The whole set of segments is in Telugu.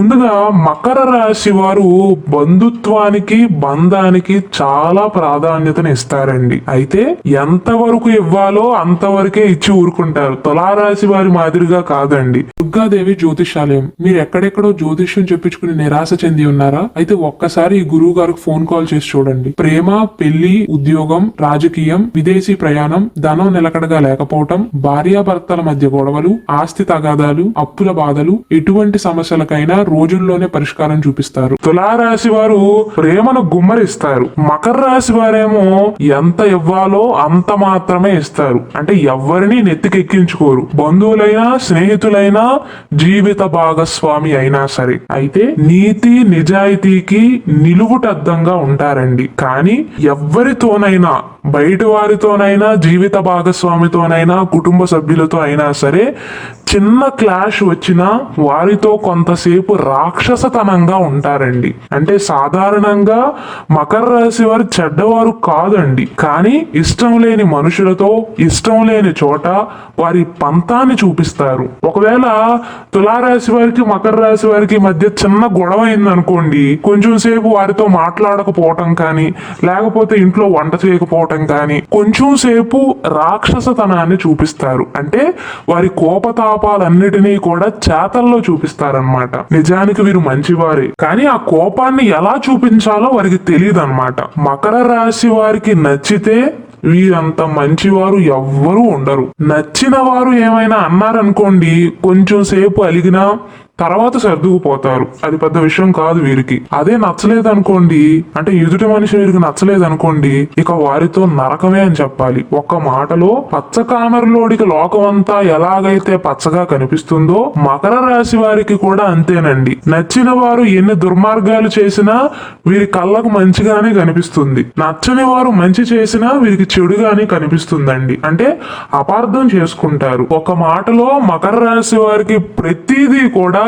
ముందుగా మకర రాశి వారు బంధుత్వానికి బంధానికి చాలా ప్రాధాన్యతను ఇస్తారండి. అయితే ఎంతవరకు ఇవ్వాలో అంతవరకే ఇచ్చి ఊరుకుంటారు. తులారాశి వారి మాదిరిగా కాదండి. దుర్గాదేవి జ్యోతిషాలయం, మీరు ఎక్కడెక్కడో జ్యోతిష్యం చెప్పించుకుని నిరాశ చెంది ఉన్నారా? అయితే ఒక్కసారి ఈ గురువు గారికి ఫోన్ కాల్ చేసి చూడండి. ప్రేమ, పెళ్లి, ఉద్యోగం, రాజకీయం, విదేశీ ప్రయాణం, ధనం నిలకడగా లేకపోవటం, భార్యాభర్తల మధ్య గొడవలు, ఆస్తి తగాదాలు, అప్పుల బాధలు, ఎటువంటి సమస్యలకైనా రోజుల్లోనే పరిష్కారం చూపిస్తారు. తులారాశి వారు ప్రేమను గుమ్మరిస్తారు. మకర రాశి వారేమో ఎంత ఇవ్వాలో అంత మాత్రమే ఇస్తారు. అంటే ఎవరిని నెత్తికెక్కించుకోరు. బంధువులైనా స్నేహితులైనా జీవిత భాగస్వామి అయినా సరే. అయితే నీతి నిజాయితీకి నిలువుటద్దంగా ఉంటారండి. కానీ ఎవరితోనైనా, బయట వారితోనైనా, జీవిత భాగస్వామితోనైనా, కుటుంబ సభ్యులతో అయినా సరే చిన్న క్లాష్ వచ్చినా వారితో కొంతసేపు రాక్షసతనంగా ఉంటారండి. అంటే సాధారణంగా మకర రాశి వారు చెడ్డవారు కాదండి. కానీ ఇష్టం లేని మనుషులతో, ఇష్టం లేని చోట వారి పంతాన్ని చూపిస్తారు. ఒకవేళ తులారాశి వారికి మకర రాశి వారికి మధ్య చిన్న గొడవ అయిందనుకోండి, కొంచెం సేపు వారితో మాట్లాడకపోవటం కానీ, లేకపోతే ఇంట్లో వంట చేయకపోవటం కానీ, కొంచెం సేపు రాక్షసతనాన్ని చూపిస్తారు. అంటే వారి కోపతాపాలన్నిటినీ కూడా చేతల్లో చూపిస్తారనమాట. నిజానికి వీరు మంచివారే, కానీ ఆ కోపాన్ని ఎలా చూపించాలో వారికి తెలియదు అనమాట. మకర రాశి వారికి నచ్చితే వీరంత మంచివారు ఎవ్వరూ ఉండరు. నచ్చిన వారు ఏమైనా అన్నారనుకోండి, కొంచెం సేపు అలిగినా తర్వాత సర్దుకుపోతారు. అది పెద్ద విషయం కాదు వీరికి. అదే నచ్చలేదు అనుకోండి, అంటే ఎదుటి మనిషి వీరికి నచ్చలేదు అనుకోండి, ఇక వారితో నరకమే అని చెప్పాలి. ఒక్క మాటలో పచ్చ కామెరలోడికి లోకమంతా ఎలాగైతే పచ్చగా కనిపిస్తుందో మకర రాశి వారికి కూడా అంతేనండి. నచ్చిన వారు ఎన్ని దుర్మార్గాలు చేసినా వీరి కళ్ళకు మంచిగానే కనిపిస్తుంది. నచ్చని వారు మంచి చేసినా వీరికి చెడుగానే కనిపిస్తుందండి. అంటే అపార్థం చేసుకుంటారు. ఒక మాటలో మకర రాశి వారికి ప్రతిదీ కూడా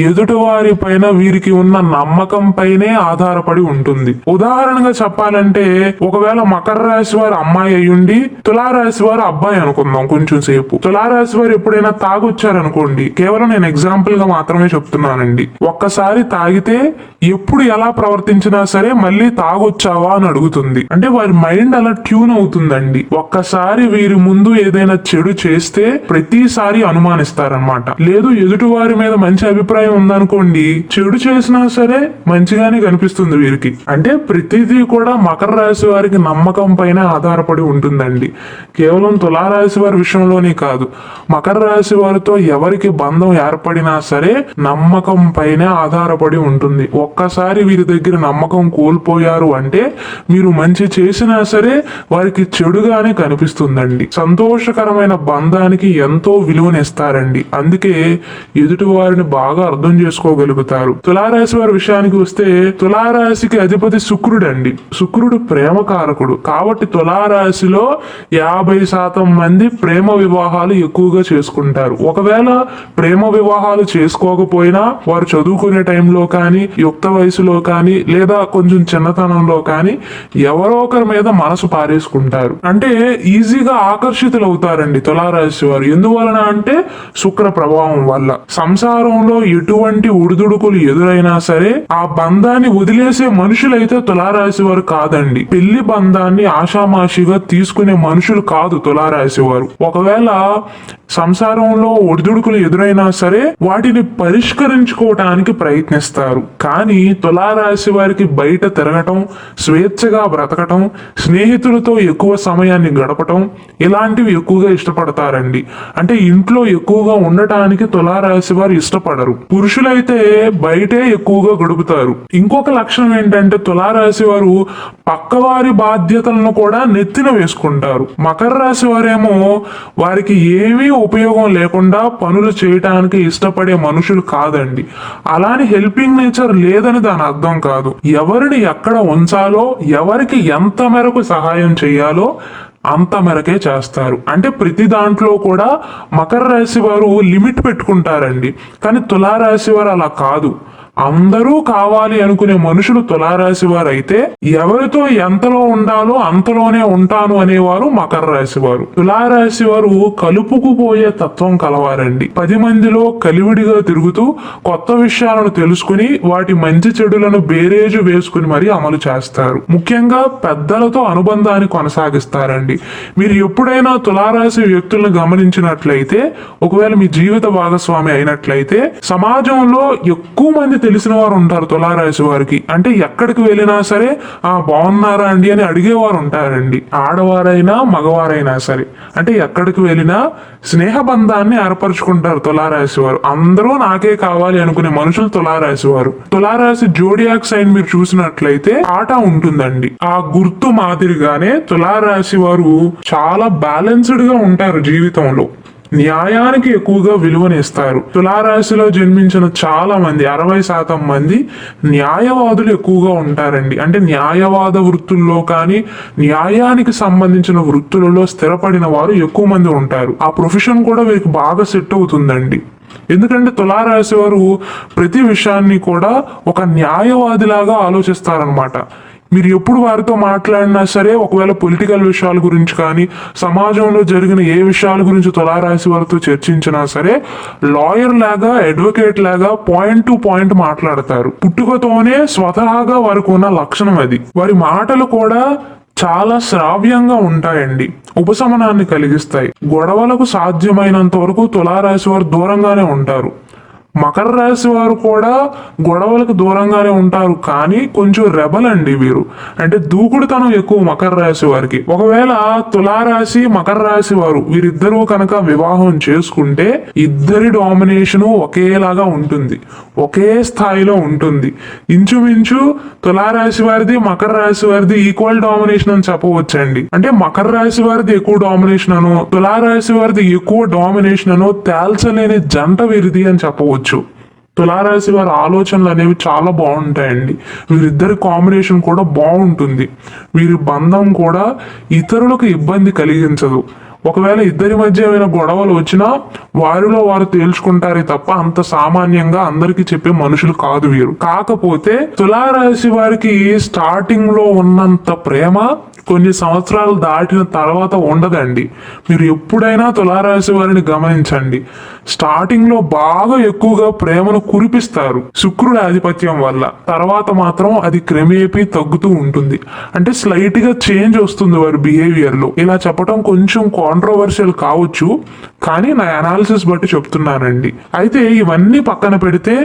ఎదుటి వారి పైన వీరికి ఉన్న నమ్మకం పైనే ఆధారపడి ఉంటుంది. ఉదాహరణగా చెప్పాలంటే, ఒకవేళ మకర రాశి వారు అమ్మాయి అయ్యుండి తులారాశి వారు అబ్బాయి అనుకుందాం. కొంచెం సేపు తులారాశి వారు ఎప్పుడైనా తాగొచ్చారనుకోండి, కేవలం నేను ఎగ్జాంపుల్ గా మాత్రమే చెప్తున్నానండి. ఒక్కసారి తాగితే ఎప్పుడు ఎలా ప్రవర్తించినా సరే మళ్ళీ తాగొచ్చావా అని అడుగుతుంది. అంటే వారి మైండ్ అలా ట్యూన్ అవుతుందండి. ఒక్కసారి వీరి ముందు ఏదైనా చెడు చేస్తే ప్రతిసారి అనుమానిస్తారనమాట. లేదు ఎదుటి వారి మీద మంచి అభిప్రాయం ఉందనుకోండి, చెడు చేసినా సరే మంచిగానే కనిపిస్తుంది వీరికి. అంటే ప్రతిదీ కూడా మకర రాశి వారికి నమ్మకం పైన ఆధారపడి ఉంటుందండి. కేవలం తులారాశి వారి విషయంలోనే కాదు, మకర రాశి వారితో ఎవరికి బంధం ఏర్పడినా సరే నమ్మకం పైనే ఆధారపడి ఉంటుంది. ఒక్కసారి వీరి దగ్గర నమ్మకం కోల్పోయారు అంటే మీరు మంచి చేసినా సరే వారికి చెడుగానే కనిపిస్తుందండి. సంతోషకరమైన బంధానికి ఎంతో విలువనిస్తారండి. అందుకే ఎదుటి వారిని బాగా అర్థం చేసుకోగలుగుతారు. తులారాశి వారి విషయానికి వస్తే, తులారాశికి అధిపతి శుక్రుడు అండి. శుక్రుడు ప్రేమకారకుడు. కాబట్టి తులారాశిలో 50% మంది ప్రేమ వివాహాలు ఎక్కువగా చేసుకుంటారు. ఒకవేళ ప్రేమ వివాహాలు చేసుకోకపోయినా వారు చదువుకునే టైంలో కానీ, యుక్త వయసులో కానీ, లేదా కొంచెం చిన్నతనంలో కానీ ఎవరో ఒకరి మీద మనసు పారేసుకుంటారు. అంటే ఈజీగా ఆకర్షితులవుతారండి తులారాశి వారు. ఎందువలన అంటే శుక్ర ప్రభావం వల్ల. సంసారంలో ఎటువంటి ఉడుదుడుకులు ఎదురైనా సరే ఆ బంధాన్ని వదిలేసే మనుషులైతే తులారాశి వారు కాదండి. పెళ్లి బంధాన్ని ఆషామాషిగా తీసుకునే మనుషులు కాదు తులారాశి వారు. ఒకవేళ సంసారంలో ఒడిదుడుకులు ఎదురైనా సరే వాటిని పరిష్కరించుకోవటానికి ప్రయత్నిస్తారు. కానీ తులారాశి వారికి బయట తిరగటం, స్వేచ్ఛగా బ్రతకటం, స్నేహితులతో ఎక్కువ సమయాన్ని గడపటం ఇలాంటివి ఎక్కువగా ఇష్టపడతారండి. అంటే ఇంట్లో ఎక్కువగా ఉండటానికి తులారాశి వారు ఇష్టపడరు. పురుషులైతే బయటే ఎక్కువగా గడుపుతారు. ఇంకొక లక్షణం ఏంటంటే తులారాశి వారు పక్కవారి బాధ్యతలను కూడా నెత్తిన వేసుకుంటారు. మకర రాశి వారేమో వారికి ఏమీ ఉపయోగం లేకుండా పనులు చేయటానికి ఇష్టపడే మనుషులు కాదండి. అలాని హెల్పింగ్ నేచర్ లేదని దాని అర్థం కాదు. ఎవరిని ఎక్కడ ఉంచాలో, ఎవరికి ఎంత మేరకు సహాయం చేయాలో అంత మేరకే చేస్తారు. అంటే ప్రతి దాంట్లో కూడా మకర రాశి వారు లిమిట్ పెట్టుకుంటారండి. కానీ తులారాశి వారు అలా కాదు. అందరూ కావాలి అనుకునే మనుషులు తులారాశి వారు అయితే, ఎవరితో ఎంతలో ఉండాలో అంతలోనే ఉంటాను అనేవారు మకర రాశి వారు. తులారాశి వారు కలుపుకుపోయే తత్వం కలవారండి. 10 మందిలో కలివిడిగా తిరుగుతూ కొత్త విషయాలను తెలుసుకుని వాటి మంచి చెడులను బేరేజు వేసుకుని మరీ అమలు చేస్తారు. ముఖ్యంగా పెద్దలతో అనుబంధాన్ని కొనసాగిస్తారండి. మీరు ఎప్పుడైనా తులారాశి వ్యక్తులను గమనించినట్లయితే, ఒకవేళ మీ జీవిత భాగస్వామి అయినట్లయితే, సమాజంలో ఎక్కువ మంది తెలిసిన వారు ఉంటారు తులారాశి వారికి. అంటే ఎక్కడికి వెళ్ళినా సరే బాగున్నారా అండి అని అడిగేవారు ఉంటారండి. ఆడవారైనా మగవారైనా సరే, అంటే ఎక్కడికి వెళ్ళినా స్నేహబంధాన్ని ఏర్పరచుకుంటారు తులారాశి వారు. అందరూ నాకే కావాలి అనుకునే మనుషులు తులారాశి వారు. తులారాశి జోడియాక్ సైన్ మీరు చూసినట్లయితే ఆట ఉంటుందండి. ఆ గుర్తు మాదిరిగానే తులారాశి వారు చాలా బ్యాలెన్స్డ్ గా ఉంటారు జీవితంలో. న్యాయానికి ఎక్కువగా విలువనిస్తారు. తులారాశిలో జన్మించిన చాలా మంది 60% మంది న్యాయవాదులు ఎక్కువగా ఉంటారండి. అంటే న్యాయవాద వృత్తుల్లో కానీ న్యాయానికి సంబంధించిన వృత్తులలో స్థిరపడిన వారు ఎక్కువ మంది ఉంటారు. ఆ ప్రొఫెషన్ కూడా వీరికి బాగా సెట్ అవుతుందండి. ఎందుకంటే తులారాశి వారు ప్రతి విషయాన్ని కూడా ఒక న్యాయవాదిలాగా ఆలోచిస్తారనమాట. మీరు ఎప్పుడు వారితో మాట్లాడినా సరే, ఒకవేళ పొలిటికల్ విషయాల గురించి కానీ సమాజంలో జరిగిన ఏ విషయాల గురించి తులారాశి వారితో చర్చించినా సరే, లాయర్ లాగా అడ్వకేట్ లాగా పాయింట్ టు పాయింట్ మాట్లాడతారు. పుట్టుకతోనే స్వతహాగా వారికి ఉన్న లక్షణం అది. వారి మాటలు కూడా చాలా శ్రావ్యంగా ఉంటాయండి, ఉపశమనాన్ని కలిగిస్తాయి. గొడవలకు సాధ్యమైనంత వరకు తులారాశి వారు దూరంగానే ఉంటారు. మకర రాశి వారు కూడా గొడవలకు దూరంగానే ఉంటారు, కానీ కొంచెం రెబల్ అండి వీరు. అంటే దూకుడుతనం ఎక్కువ మకర రాశి వారికి. ఒకవేళ తులారాశి మకర రాశి వారు వీరిద్దరూ కనుక వివాహం చేసుకుంటే ఇద్దరి డామినేషన్ ఒకేలాగా ఉంటుంది, ఒకే స్థాయిలో ఉంటుంది. ఇంచుమించు తులారాశి వారిది మకర రాశి వారిది ఈక్వల్ డామినేషన్ అని చెప్పవచ్చండి. అంటే మకర రాశి వారిది ఎక్కువ డామినేషన్ అనో, తులారాశి వారిది ఎక్కువ డామినేషన్ అనో తేల్చలేని జంట వీరిది అని చెప్పవచ్చు. తులారాశి వారి ఆలోచనలు అనేవి చాలా బాగుంటాయండి. వీరిద్దరి కాంబినేషన్ కూడా బాగుంటుంది. వీరి బంధం కూడా ఇతరులకు ఇబ్బంది కలిగించదు. ఒకవేళ ఇద్దరి మధ్య ఏమైనా గొడవలు వచ్చినా వారిలో వారు తేల్చుకుంటారే తప్ప అంత సామాన్యంగా అందరికి చెప్పే మనుషులు కాదు వీరు. కాకపోతే తులారాశి వారికి స్టార్టింగ్ లో ఉన్నంత ప్రేమ కొన్ని సంవత్సరాలు దాటిన తర్వాత ఉండదండి. మీరు ఎప్పుడైనా తులారాశి వారిని గమనించండి, స్టార్టింగ్ లో బాగా ఎక్కువగా ప్రేమను కురిపిస్తారు శుక్రుడి ఆధిపత్యం వల్ల. తర్వాత మాత్రం అది క్రమేపీ తగ్గుతూ ఉంటుంది. అంటే స్లైట్ గా చేంజ్ వస్తుంది వారి బిహేవియర్ లో. ఇలా చెప్పడం కొంచెం కాంట్రవర్షియల్ కావచ్చు, కానీ నా అనాలిసిస్ బట్టి చెప్తున్నానండి. అయితే ఇవన్నీ పక్కన పెడితే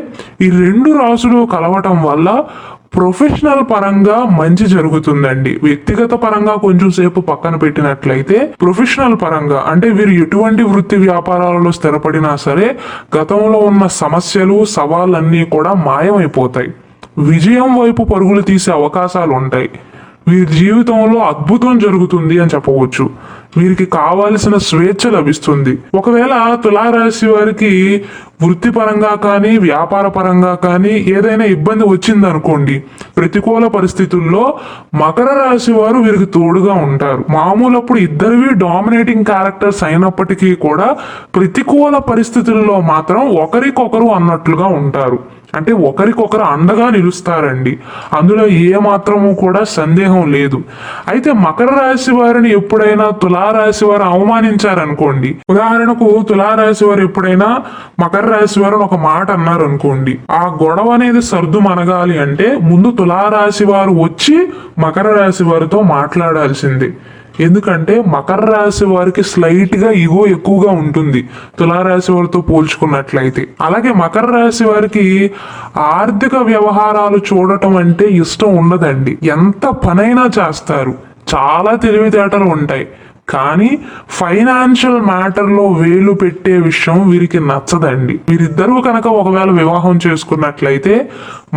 ఈ రెండు రాసులు కలవటం వల్ల ప్రొఫెషనల్ పరంగా మంచి జరుగుతుందండి. వ్యక్తిగత పరంగా కొంచెం సేపు పక్కన పెట్టినట్లయితే ప్రొఫెషనల్ పరంగా, అంటే వీరు ఎటువంటి వృత్తి వ్యాపారాలలో స్థిరపడినా సరే గతంలో ఉన్న సమస్యలు సవాళ్ళన్నీ కూడా మాయమైపోతాయి. విజయం వైపు పరుగులు తీసే అవకాశాలు ఉంటాయి. వీరి జీవితంలో అద్భుతం జరుగుతుంది అని చెప్పవచ్చు. వీరికి కావాల్సిన స్వేచ్ఛ లభిస్తుంది. ఒకవేళ తులారాశి వారికి వృత్తిపరంగా కానీ వ్యాపార పరంగా కానీ ఏదైనా ఇబ్బంది వచ్చిందనుకోండి, ప్రతికూల పరిస్థితుల్లో మకర రాశి వారు వీరికి తోడుగా ఉంటారు. మామూలప్పుడు ఇద్దరివి డామినేటింగ్ క్యారెక్టర్స్ అయినప్పటికీ కూడా ప్రతికూల పరిస్థితుల్లో మాత్రం ఒకరికొకరు అన్నట్లుగా ఉంటారు. అంటే ఒకరికొకరు అండగా నిలుస్తారండి. అందులో ఏ మాత్రము కూడా సందేహం లేదు. అయితే మకర రాశి వారిని ఎప్పుడైనా తులారాశి వారు అవమానించారనుకోండి, ఉదాహరణకు తులారాశి వారు ఎప్పుడైనా మకర రాశి వారు ఒక మాట అన్నారు అనుకోండి, ఆ గొడవ అనేది సర్దు మనగాలి అంటే ముందు తులారాశి వారు వచ్చి మకర రాశి వారితో మాట్లాడాల్సిందే. ఎందుకంటే మకర రాశి వారికి స్లైట్ గా ఈగో ఎక్కువగా ఉంటుంది తులారాశి వారితో పోల్చుకున్నట్లయితే. అలాగే మకర రాశి వారికి ఆర్థిక వ్యవహారాలు చూడటం అంటే ఇష్టం ఉండదండి. ఎంత పనైనా చేస్తారు, చాలా తెలివితేటలు ఉంటాయి, కానీ ఫైనాన్షియల్ మ్యాటర్లో వేలు పెట్టే విషయం వీరికి నచ్చదండి. వీరిద్దరూ కనుక ఒకవేళ వివాహం చేసుకున్నట్లయితే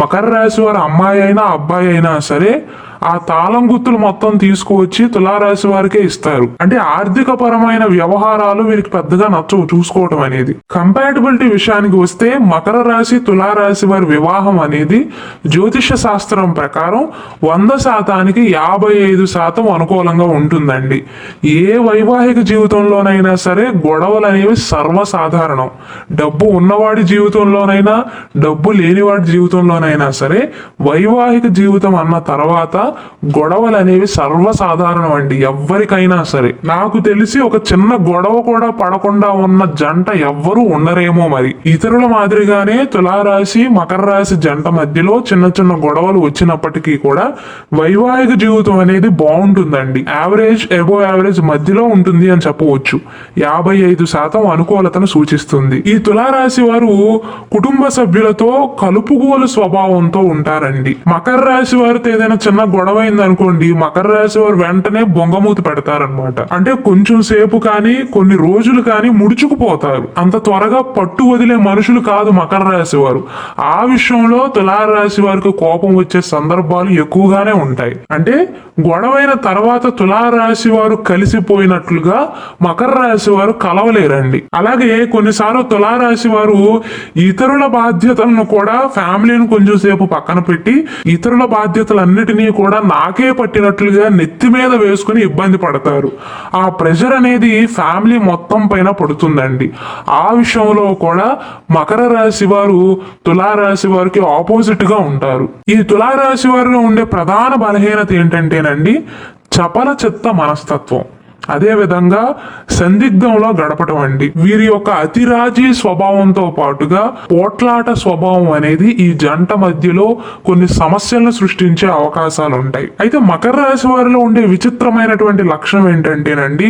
మకర రాశి వారి అమ్మాయి అయినా అబ్బాయి అయినా సరే ఆ తాళం గుర్తులు మొత్తం తీసుకువచ్చి తులారాశి వారికే ఇస్తారు. అంటే ఆర్థిక పరమైన వ్యవహారాలు వీరికి పెద్దగా నచ్చవు చూసుకోవటం అనేది. కంపాటబిలిటీ విషయానికి వస్తే మకర రాశి తులారాశి వారి వివాహం అనేది జ్యోతిష శాస్త్రం ప్రకారం 100%కి 55% అనుకూలంగా ఉంటుందండి. ఏ వైవాహిక జీవితంలోనైనా సరే గొడవలు అనేవి సర్వసాధారణం. డబ్బు ఉన్నవాడి జీవితంలోనైనా డబ్బు లేనివాడి జీవితంలోనైనా సరే వైవాహిక జీవితం అన్న తర్వాత గొడవలు అనేవి సర్వసాధారణం అండి, ఎవ్వరికైనా సరే. నాకు తెలిసి ఒక చిన్న గొడవ కూడా పడకుండా ఉన్న జంట ఎవ్వరూ ఉండరేమో. మరి ఇతరుల మాదిరిగానే తులారాశి మకర రాశి జంట మధ్యలో చిన్న చిన్న గొడవలు వచ్చినప్పటికీ కూడా వైవాహిక జీవితం అనేది బాగుంటుందండి. యావరేజ్ ఎబో యావరేజ్ మధ్యలో ఉంటుంది అని చెప్పవచ్చు. 55% అనుకూలతను సూచిస్తుంది. ఈ తులారాశి వారు కుటుంబ సభ్యులతో కలుపుగోలు స్వభావంతో ఉంటారండి. మకర రాశి వారితో ఏదైనా చిన్న గొడవ అయింది అనుకోండి, మకర రాశి వారు వెంటనే బొంగమూతి పెడతారనమాట. అంటే కొంచెం సేపు కానీ కొన్ని రోజులు కానీ ముడుచుకుపోతారు. అంత త్వరగా పట్టు వదిలే మనుషులు కాదు మకర రాశి వారు. ఆ విషయంలో తులారాశి వారికి కోపం వచ్చే సందర్భాలు ఎక్కువగానే ఉంటాయి. అంటే గొడవైన తర్వాత తులారాశి వారు కలిసిపోయినట్లుగా మకర రాశి వారు కలవలేరండి. అలాగే కొన్నిసార్లు తులారాశి వారు ఇతరుల బాధ్యతలను కూడా, ఫ్యామిలీని కొంచెం సేపు పక్కన పెట్టి ఇతరుల బాధ్యతలన్నిటినీ కూడా నాకే పట్టినట్లుగా నెత్తి మీద వేసుకుని ఇబ్బంది పడతారు. ఆ ప్రెషర్ అనేది ఫ్యామిలీ మొత్తం పైన పడుతుందండి. ఆ విషయంలో కూడా మకర రాశి వారు తులారాశి వారికి ఆపోజిట్ గా ఉంటారు. ఈ తులారాశి వారిలో ఉండే ప్రధాన బలహీనత ఏంటంటేనండి చపల చిత్త మనస్తత్వం, అదే విధంగా సందిగ్ధంలో గడపటం అండి. వీరి యొక్క అతిరాజీ స్వభావంతో పాటుగా పోట్లాట స్వభావం అనేది ఈ జంట మధ్యలో కొన్ని సమస్యలను సృష్టించే అవకాశాలు ఉంటాయి. అయితే మకర రాశి వారిలో ఉండే విచిత్రమైనటువంటి లక్షణం ఏంటంటేనండి,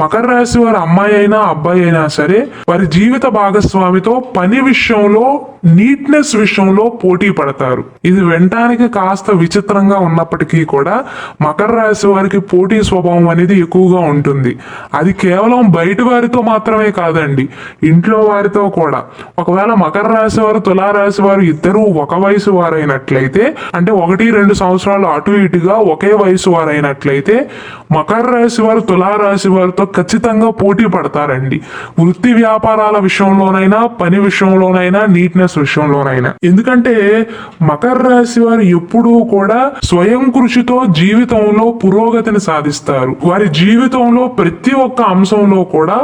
మకర రాశి వారి అమ్మాయి అయినా అబ్బాయి అయినా సరే వారి జీవిత భాగస్వామితో పని విషయంలో, నీట్నెస్ విషయంలో పోటీ పడతారు. ఇది వినటానికి కాస్త విచిత్రంగా ఉన్నప్పటికీ కూడా మకర రాశి వారికి పోటీ స్వభావం అనేది ఎక్కువగా ఉంటుంది. అది కేవలం బయట వారితో మాత్రమే కాదండి, ఇంట్లో వారితో కూడా. ఒకవేళ మకర రాశి వారు తులారాశి వారు ఇద్దరూ ఒక వయసు వారైనట్లయితే, అంటే 1-2 సంవత్సరాలు అటు ఇటుగా ఒకే వయసు వారైనట్లయితే మకర రాశి వారు తులారాశి వారితో ఖచ్చితంగా పోటీ పడతారండి. వృత్తి వ్యాపారాల విషయంలోనైనా, పని విషయంలోనైనా, నీట్నెస్ విషయంలోనైనా. ఎందుకంటే మకర రాశి వారు ఎప్పుడూ కూడా స్వయం కృషితో జీవితంలో పురోగతిని సాధిస్తారు. వారి జీవితంలో ప్రతి ఒక్క అంశంలో కూడా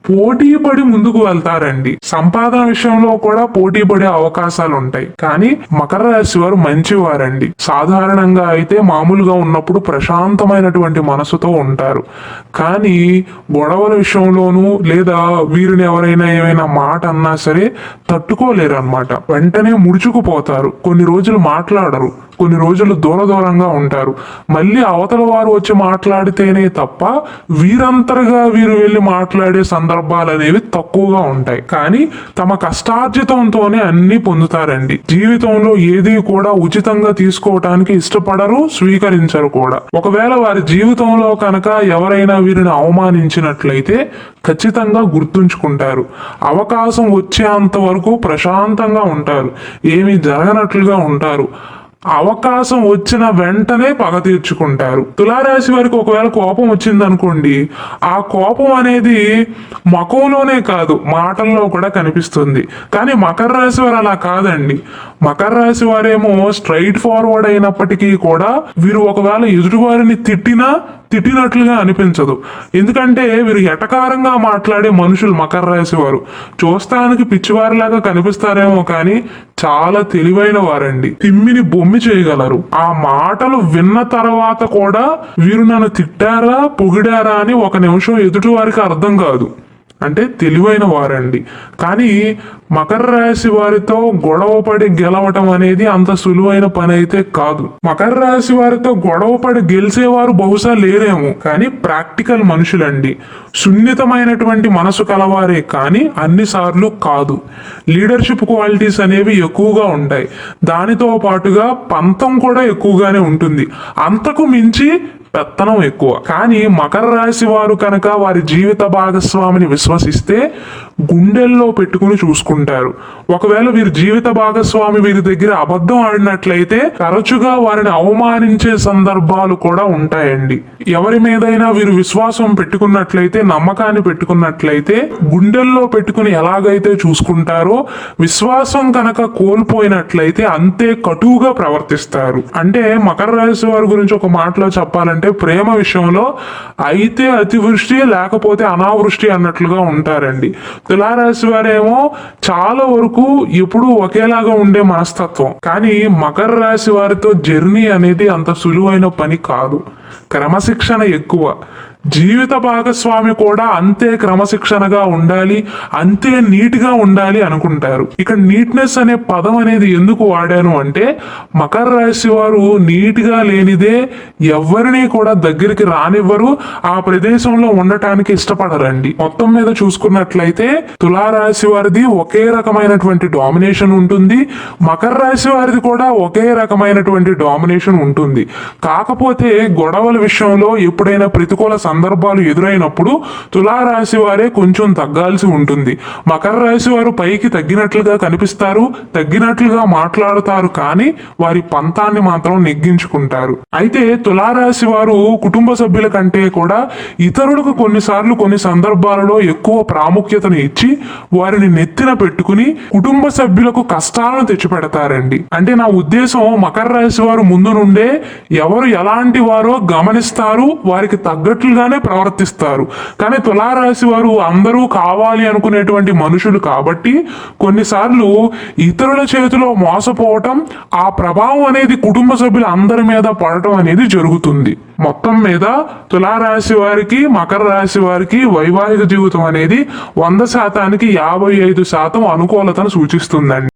పోటీ పడి ముందుకు వెళ్తారండి. సంపాదన విషయంలో కూడా పోటీ పడే అవకాశాలు ఉంటాయి. కానీ మకర రాశి వారు మంచివారండి. సాధారణంగా అయితే మామూలుగా ఉన్నప్పుడు ప్రశాంతమైనటువంటి మనసుతో ఉంటారు. కానీ గొడవల విషయంలోనూ లేదా వీరిని ఎవరైనా ఏమైనా మాట అన్నా సరే తట్టుకోలేరు అన్నమాట. వెంటనే ముడుచుకుపోతారు. కొన్ని రోజులు మాట్లాడరు, కొన్ని రోజులు దూరంగా ఉంటారు. మళ్ళీ అవతల వారు వచ్చి మాట్లాడితేనే తప్ప వీరంతరగా వీరు వెళ్ళి మాట్లాడే సందర్భాలు అనేవి తక్కువగా ఉంటాయి. కానీ తమ కష్టార్జితంతోనే అన్ని పొందుతారండి. జీవితంలో ఏది కూడా ఉచితంగా తీసుకోవటానికి ఇష్టపడరు, స్వీకరించరు కూడా. ఒకవేళ వారి జీవితంలో కనుక ఎవరైనా వీరిని అవమానించినట్లయితే ఖచ్చితంగా గుర్తుంచుకుంటారు. అవకాశం వచ్చేంత వరకు ప్రశాంతంగా ఉంటారు, ఏమీ జరగనట్లుగా ఉంటారు. అవకాశం వచ్చిన వెంటనే పగ తీర్చుకుంటారు. తులారాశి వారికి ఒకవేళ కోపం వచ్చింది అనుకోండి, ఆ కోపం అనేది ముఖంలోనే కాదు మాటల్లో కూడా కనిపిస్తుంది. కానీ మకర రాశి వారు అలా కాదండి. మకర రాశి వారేమో స్ట్రైట్ ఫార్వర్డ్ అయినప్పటికీ కూడా వీరు ఒకవేళ ఎదుటివారిని తిట్టినట్లుగా అనిపించదు. ఎందుకంటే వీరు ఎటకారంగా మాట్లాడే మనుషులు మకర రాశి వారు. చూస్తానికి పిచ్చివారిలాగా కనిపిస్తారేమో కానీ చాలా తెలివైన వారండి. తిమ్మిని బొమ్మి చేయగలరు. ఆ మాటలు విన్న తర్వాత కూడా వీరు నన్ను తిట్టారా పొగిడారా అని ఒక నిమిషం ఎదుటి వారికి అర్థం కాదు. అంటే తెలివైన వారండి. కానీ మకర రాశి వారితో గొడవపడి గెలవటం అనేది అంత సులువైన పని అయితే కాదు. మకర రాశి వారితో గొడవపడి గెలిచేవారు బహుశా లేరేమో, కానీ ప్రాక్టికల్ మనుషులండి. సున్నితమైనటువంటి మనసు కలవారే కానీ అన్నిసార్లు కాదు. లీడర్షిప్ క్వాలిటీస్ అనేవి ఎక్కువగా ఉంటాయి. దానితో పాటుగా పంతం కూడా ఎక్కువగానే ఉంటుంది. అంతకు మించి పెత్తనం ఎక్కువ. కానీ మకర రాశి వారు కనుక వారి జీవిత భాగస్వామిని విశ్వసిస్తే గుండెల్లో పెట్టుకుని చూసుకుంటారు. ఒకవేళ వీరి జీవిత భాగస్వామి వీరి దగ్గర అబద్ధం ఆడినట్లయితే తరచుగా వారిని అవమానించే సందర్భాలు కూడా ఉంటాయండి. ఎవరి మీదైనా వీరు విశ్వాసం పెట్టుకున్నట్లయితే, నమ్మకాన్ని పెట్టుకున్నట్లయితే గుండెల్లో పెట్టుకుని ఎలాగైతే చూసుకుంటారో, విశ్వాసం కనుక కోల్పోయినట్లయితే అంతే కటువుగా ప్రవర్తిస్తారు. అంటే మకర రాశి వారి గురించి ఒక మాటలో చెప్పాలంటే ప్రేమ విషయంలో అయితే అతివృష్టి లేకపోతే అనావృష్టి అన్నట్లుగా ఉంటారండి. తులారాశి వారేమో చాలా వరకు ఎప్పుడూ ఒకేలాగా ఉండే మనస్తత్వం. కానీ మకర రాశి వారితో జర్నీ అనేది అంత సులువైన పని కాదు. క్రమశిక్షణ ఎక్కువ. జీవిత భాగస్వామి కూడా అంతే క్రమశిక్షణగా ఉండాలి, అంతే నీట్గా ఉండాలి అనుకుంటారు. ఇక్కడ నీట్నెస్ అనే పదం అనేది ఎందుకు వాడాను అంటే, మకర రాశి వారు నీట్గా లేనిదే ఎవరిని కూడా దగ్గరికి రానివ్వరు, ఆ ప్రదేశంలో ఉండటానికి ఇష్టపడరండి. మొత్తం మీద చూసుకున్నట్లయితే తులారాశి వారిది ఒకే రకమైనటువంటి డామినేషన్ ఉంటుంది, మకర రాశి వారిది కూడా ఒకే రకమైనటువంటి డామినేషన్ ఉంటుంది. కాకపోతే గొడవల విషయంలో ఎప్పుడైనా ప్రతికూల సందర్భాలు ఎదురైనప్పుడు తులారాశి వారే కొంచెం తగ్గాల్సి ఉంటుంది. మకర రాశి వారు పైకి తగ్గినట్లుగా కనిపిస్తారు, తగ్గినట్లుగా మాట్లాడుతారు, కానీ వారి పంతాన్ని మాత్రం నెగ్గించుకుంటారు. అయితే తులారాశి వారు కుటుంబ సభ్యుల కంటే కూడా ఇతరులకు కొన్నిసార్లు కొన్ని సందర్భాలలో ఎక్కువ ప్రాముఖ్యతను ఇచ్చి వారిని నెత్తిన పెట్టుకుని కుటుంబ సభ్యులకు కష్టాలను తెచ్చిపెడతారండి. అంటే నా ఉద్దేశం, మకర రాశి వారు ముందు నుండే ఎవరు ఎలాంటి వారో గమనిస్తారు, వారికి తగ్గట్లుగానే ప్రవర్తిస్తారు. కానీ తులారాశి వారు అందరూ కావాలి అనుకునేటువంటి మనుషులు కాబట్టి కొన్నిసార్లు ఇతరుల చేతిలో మోసపోవటం, ఆ ప్రభావం అనేది కుటుంబ సభ్యుల అందరి మీద పడటం అనేది జరుగుతుంది. మొత్తం మీద తులారాశి వారికి, మకర రాశి వారికి వైవాహిక జీవితం అనేది 100%కి 55% అనుకూలతను సూచిస్తుందండి.